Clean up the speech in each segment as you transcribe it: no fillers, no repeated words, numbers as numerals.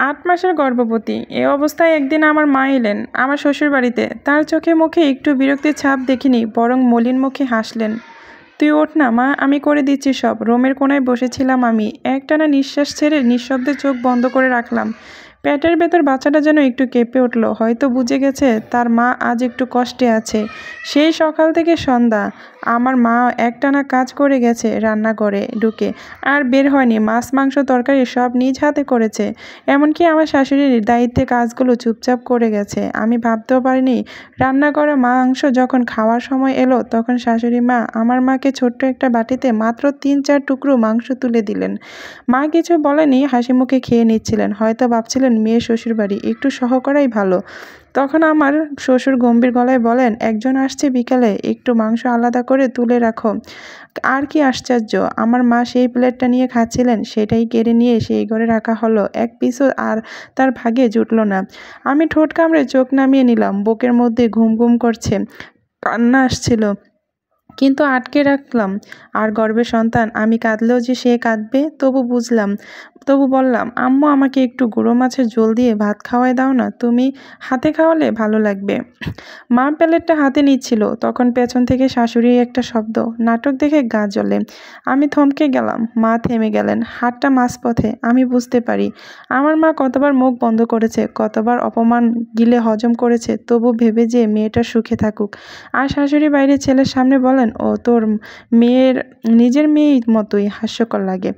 8 মাসের গর্ভবতী। এ অবস্থায় একদিন আমার মা এলেন আমার শ্বশুরবাড়িতে। তার চোখে মুখে একটু বিরক্তির ছাপ দেখিনি, বরং মলিন মুখে হাসলেন। তুই ওঠ না মা, আমি করে দিচ্ছি সব। রুমের কোনায় বসেছিলাম আমি। একটানা নিঃশ্বাস ছেড়ে নিঃশব্দে চোখ বন্ধ করে রাখলাম। পেটের ভেতর বাচ্চাটা যেন একটু কেঁপে উঠল। হয়তো বুঝে গেছে তার মা আজ একটু কষ্টে আছে। সেই সকাল থেকে সন্ধ্যা আমার মা একটানা কাজ করে গেছে, রান্নাঘরে ঢুকে আর বের হয়নি। মাছ মাংস তরকারি সব নিজ হাতে করেছে। এমনকি আমার শাশুড়ির দায়িত্বে কাজগুলো চুপচাপ করে গেছে। আমি ভাবতেও পারিনি রান্না করা মাংস যখন খাওয়ার সময় এলো তখন শাশুড়ি মা আমার মাকে ছোট্ট একটা বাটিতে মাত্র 3-4 টুকরো মাংস তুলে দিলেন। মা কিছু বলেনি, হাসি মুখে খেয়ে নিচ্ছিলেন। হয়তো ভাবছিলেন মেয়ে শ্বশুরবাড়ি, একটু সহ করাই ভালো। তখন আমার শ্বশুর গম্ভীর গলায় বলেন, একজন আসছে বিকালে, একটু মাংস আলাদা করে তুলে রাখো। আর কি আশ্চর্য, আমার মা সেই প্লেটটা নিয়ে খাচ্ছিলেন, সেটাই কেড়ে নিয়ে সেই ঘরে রাখা হলো। এক পিসও আর তার ভাগে জুটল না। আমি ঠোঁট কামড়ে চোখ নামিয়ে নিলাম। বুকের মধ্যে ঘুম ঘুম করছে, কান্না আসছিল, কিন্তু আটকে রাখলাম। আর গর্ভের সন্তান, আমি কাঁদলেও যে সে কাঁদবে, তবু বললাম, আম্মু আমাকে একটু গুঁড়ো মাছের ঝোল দিয়ে ভাত খাওয়ায় দাও না, তুমি হাতে খাওয়ালে ভালো লাগবে। মা প্লেটটা হাতে নিচ্ছিল, তখন পেছন থেকে শাশুড়ির একটা শব্দ। নাটক দেখে গা জ্বলে। আমি থমকে গেলাম। মা থেমে গেলেন, হাতটা মাঝপথে। আমি বুঝতে পারি আমার মা কতবার মুখ বন্ধ করেছে, কতবার অপমান গিলে হজম করেছে, তবু ভেবে যে মেয়েটা সুখে থাকুক। আর শাশুড়ি বাইরে ছেলের সামনে বলেন, ও তোর নিজের মেয়ের মতোই। হাস্যকর লাগে।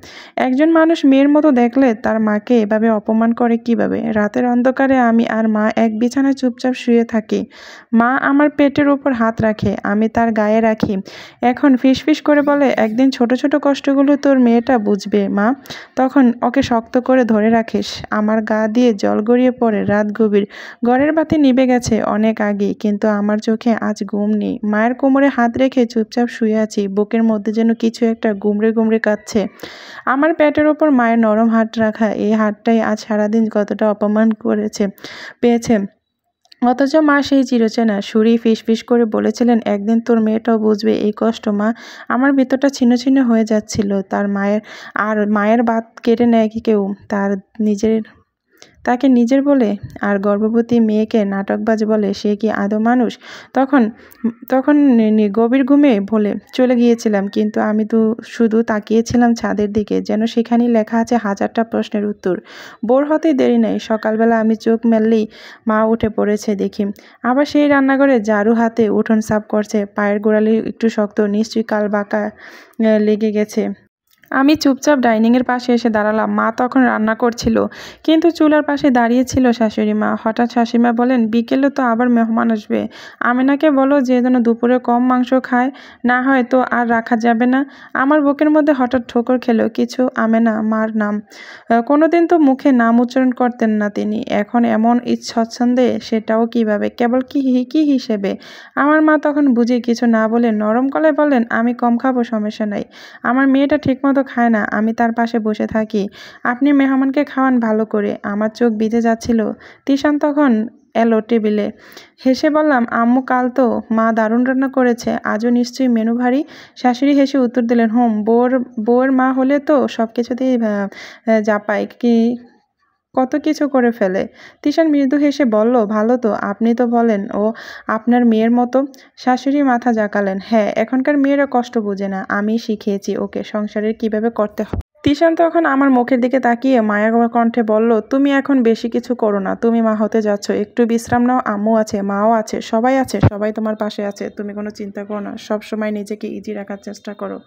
একজন মানুষ মেয়ের মতো দেখলে তার মাকে এভাবে অপমান করে কিভাবে? রাতের অন্ধকারে আমি আর মা এক বিছানায় চুপচাপ শুয়ে থাকি। মা আমার পেটের উপর হাত রাখে, আমি তার গায়ে রাখি। এখন ফিসফিস করে বলে, একদিন ছোট ছোট কষ্টগুলো তোর মেয়েটা বুঝবে মা, তখন ওকে শক্ত করে ধরে রাখিস। আমার গা দিয়ে জল গড়িয়ে পড়ে। রাত গভীর। ঘরের বাতি নিভে গেছে অনেক আগে, কিন্তু আমার চোখে আজ ঘুম নেই। মায়ের কোমরে হাত রেখে চুপচাপ শুয়ে আছি। বুকের মধ্যে যেন কিছু একটা গুমড়ে গুমড়ে কাঁদছে। আমার পেটের ওপর মায়ের নরম হাত রাখা, এই হাতটাই আজ সারাদিন কতটা অপমান পেয়েছে। অথচ মা সেই চিরচেনা সুরেই ফিসফিস করে বলেছিলেন, একদিন তোর মেয়েটাও বুঝবে এই কষ্ট মা। আমার ভিতরটা ছিন্ন ছিন্ন হয়ে যাচ্ছিল। মায়ের বাত কেড়ে নেয় কি কেউ তাকে নিজের বলে? আর গর্ভবতী মেয়েকে নাটকবাজ বলে, সে কি আদৌ মানুষ? তখন তখন গভীর ঘুমে ভুলে চলে গিয়েছিলাম, কিন্তু আমি তো শুধু তাকিয়েছিলাম ছাদের দিকে, যেন সেখানেই লেখা আছে হাজারটা প্রশ্নের উত্তর। ভোর হতেই দেরি নেই। সকালবেলা আমি চোখ মেললেই মা উঠে পড়েছে দেখি। আবার সেই রান্নাঘরে ঝাড়ু হাতে উঠোন সাফ করছে। পায়ের গোড়ালি একটু শক্ত, নিশ্চয়ই কাল বাঁকা লেগে গেছে। আমি চুপচাপ ডাইনিংয়ের পাশে এসে দাঁড়ালাম। মা তখন রান্না করছিল, কিন্তু চুলার পাশে দাঁড়িয়ে ছিল শাশুড়ি মা। হঠাৎ শাশুড়িমা বলেন, বিকেলে তো আবার মেহমান আসবে, আমিনাকে বলো যে যেন দুপুরে কম মাংস খায়, না হয় তো আর রাখা যাবে না। আমার বুকের মধ্যে হঠাৎ ঠোকর খেলো কিছু। আমেনা মার নাম। কোনোদিন তো মুখে নাম উচ্চারণ করতেন না তিনি, এখন এমন স্বচ্ছন্দে, সেটাও কিভাবে, কেবল কি হিসেবে? আমার মা তখন বুঝে কিছু না বলে নরম গলায় বললেন, আমি কম খাবো, সমস্যা নাই। আমার মেয়েটা ঠিকমতো খায় না, আমি তার পাশে বসে থাকি, আপনি মেহমানকে খাওয়ান ভালো করে। আমার চোখ ভিজে যাচ্ছিল। তিশান তখন এলো টেবিলে। হেসে বললাম, আম্মু কাল তো মা দারুণ রান্না করেছে, আজও নিশ্চয়ই মেনু ভারী। শাশুড়ি হেসে উত্তর দিলেন, বউয়ের মা হলে তো সব কিছুতেই জাপায়, কত কিছু করে ফেলে। তিশান মৃদু হেসে বলল, ভালো তো, আপনি তো বলেন ও আপনার মেয়ের মতো। শাশুড়ি মাথা জাকালেন, হ্যাঁ, এখনকার মেয়েরা কষ্ট বোঝে না, আমি শিখিয়েছি ওকে সংসারের কিভাবে করতে হয়। তিশান তখন আমার মুখের দিকে তাকিয়ে মায়া কণ্ঠে বলল, তুমি এখন বেশি কিছু করো না, তুমি মা হতে যাচ্ছ, একটু বিশ্রাম নাও। আম্মু আছে, মাও আছে, সবাই তোমার পাশে আছে, তুমি কোনো চিন্তা করো না, সবসময় নিজেকে ইজি রাখার চেষ্টা করো।